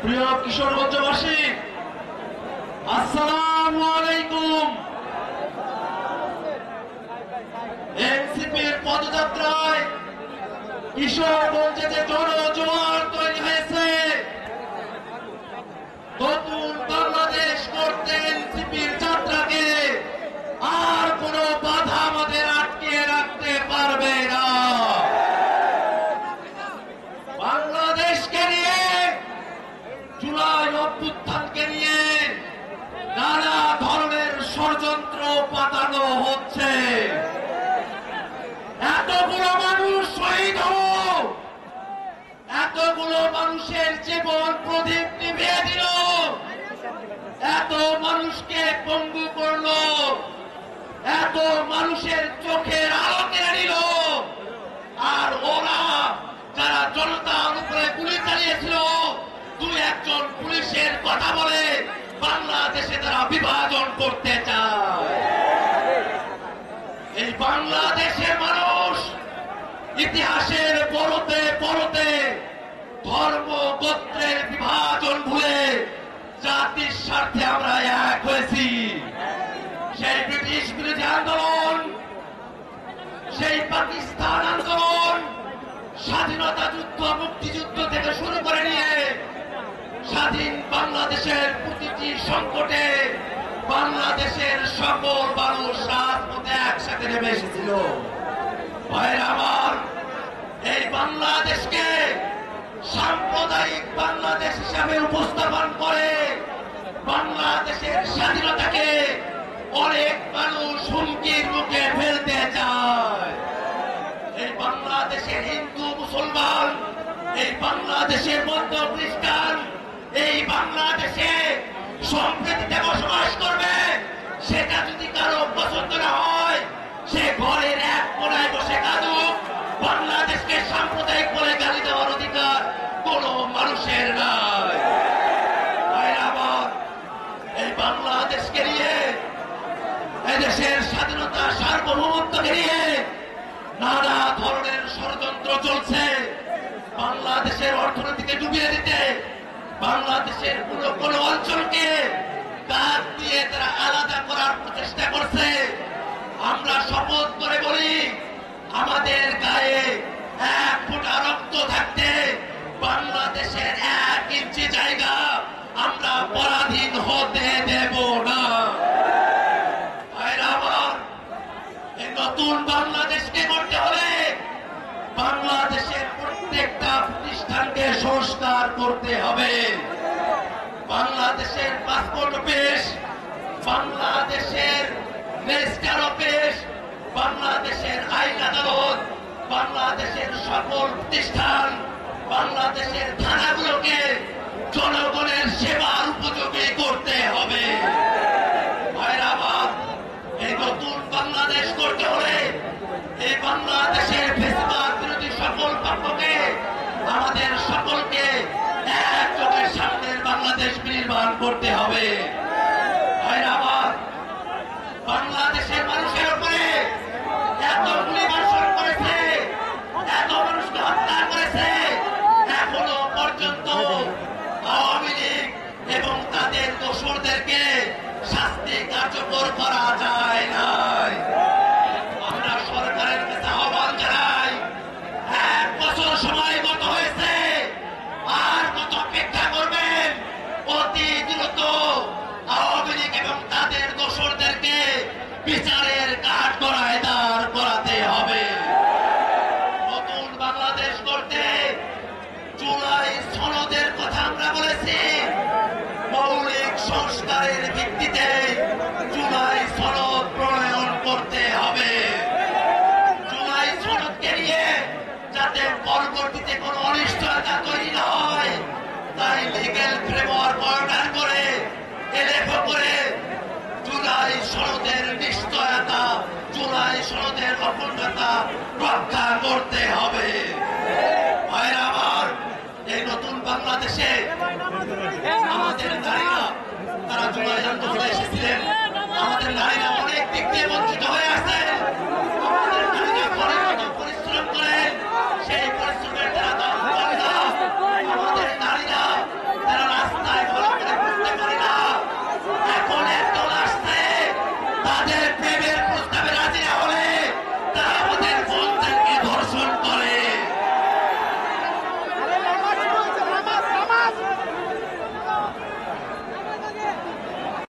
প্রিয় কিশোরগঞ্জবাসী, আসসালামু আলাইকুম। এনসিপির পদযাত্রায় কিশোরগঞ্জে যে জনজোয়ার তৈরি হয়েছে, নতুন বাংলাদেশ করতে এনসিপির যাত্রাকে আর কোনো বাধা আমাদের আটকে রাখতে পারবে না। বাংলাদেশকে নিয়ে, জুলাই অভ্যুত্থানকে নিয়ে নানা ধরনের ষড়যন্ত্র পাতানো হচ্ছে। এতগুলো মানুষ শহীদ হলো, এতগুলো মানুষের জীবন প্রদীপ নিভিয়ে দিল, এত মানুষকে পঙ্গু করলো, এত মানুষের চোখের আলো কেড়ে নিল। আর ওরা যারা জনতার উপরে গুলি চালিয়েছিল, দুই একজন পুলিশের কথা বলে বাংলাদেশে তারা বিভাজন করতে চায়। এই বাংলাদেশের মানুষ ইতিহাসের পরতে পরতে ধর্ম গোত্রের বিভাজন ভুলে জাতির স্বার্থে আমরা এক হয়েছি। সেই ব্রিটিশ বিরোধী আন্দোলন, সেই পাকিস্তান আন্দোলন, স্বাধীনতা যুদ্ধ, মুক্তিযুদ্ধ থেকে শুরু করে নিয়ে স্বাধীন বাংলাদেশের প্রতিটি সংকটে বাংলাদেশের সকল মানুষ রাজপথে একসাথে নেমে এসেছিল। ভাইরা আমার, এই বাংলাদেশকে সাম্প্রদায়িক বাংলাদেশ হিসাবে উপস্থাপন করে বাংলাদেশের স্বাধীনতাকে অনেক মানুষ হুমকির মুখে ফেলতে চায়। এই বাংলাদেশের হিন্দু মুসলমান, এই বাংলাদেশের বৌদ্ধ খ্রিস্টান, এই বাংলাদেশে সম্প্রীতিতে বসবাস করবে, সেটা যদি কারো পছন্দ না হয়, সে ঘরের এক কোনায় বসে কাঁদুক। বাংলাদেশকে সাম্প্রদায়িক বলে গালি দেওয়ার অধিকার কোন মানুষের নাই। এই বাংলাদেশকে নিয়ে, এদেশের স্বাধীনতা সার্বভৌমত্বকে নিয়ে নানা ধরনের ষড়যন্ত্র চলছে। বাংলাদেশের অর্থনীতিকে ডুবিয়ে দিতে, বাংলাদেশের কোন অঞ্চলকে কাজ দিয়ে তারা আলাদা করার প্রচেষ্টা করছে। আমরা শপথ করে বলি, আমাদের গায়ে এক ফোঁটা রক্ত থাকতে বাংলাদেশের 1 ইঞ্চি জায়গা আমরা পরাধীন হতে দেব না। এই নতুন বাংলাদেশকে করতে হলে বাংলাদেশের প্রত্যেকটা প্রতিষ্ঠানকে সংস্কার করতে হবে। বাংলাদেশের পাসপোর্ট অফিস, বাংলাদেশের রেজিস্ট্রার অফিস, বাংলাদেশের আইন আদালত, বাংলাদেশের সকল প্রতিষ্ঠান, বাংলাদেশের থানাগুলোকে জনগণের সেবার উপযোগী করতে হবে। এই নতুন বাংলাদেশ করতে হলে এই বাংলাদেশের ফ্যাসিবাদ বিরোধী সকল পক্ষকে, আমাদের সকলকে এক চোখের সামনের বাংলাদেশ নির্মাণ করতে হবে। বাংলাদেশের মানুষের উপরে এত গুলি বর্ষণ করেছে, এত মানুষকে হত্যা করেছে, এখনো পর্যন্ত আওয়ামী লীগ এবং তাদের দোসরদেরকে শাস্তি কার্যকর করা যায় নাই। আমরা সরকারের কাছে আহ্বান জানাই, 1 বছর সময় গত হয়েছে, আর কত অপেক্ষা করবেন? অতি দ্রুত আওয়ামী লীগ এবং তাদের দোসরদেরকে বিচারের কাঠগড়ায় দাঁড় করাতে হবে। নতুন বাংলাদেশ করতে জুলাই সনদের কথা আমরা বলেছি। মৌলিক সংস্কারের ভিত্তিতে জুলাই সনদ প্রণয়ন করতে হবে। জুলাই সনদকে নিয়ে যাতে পরবর্তী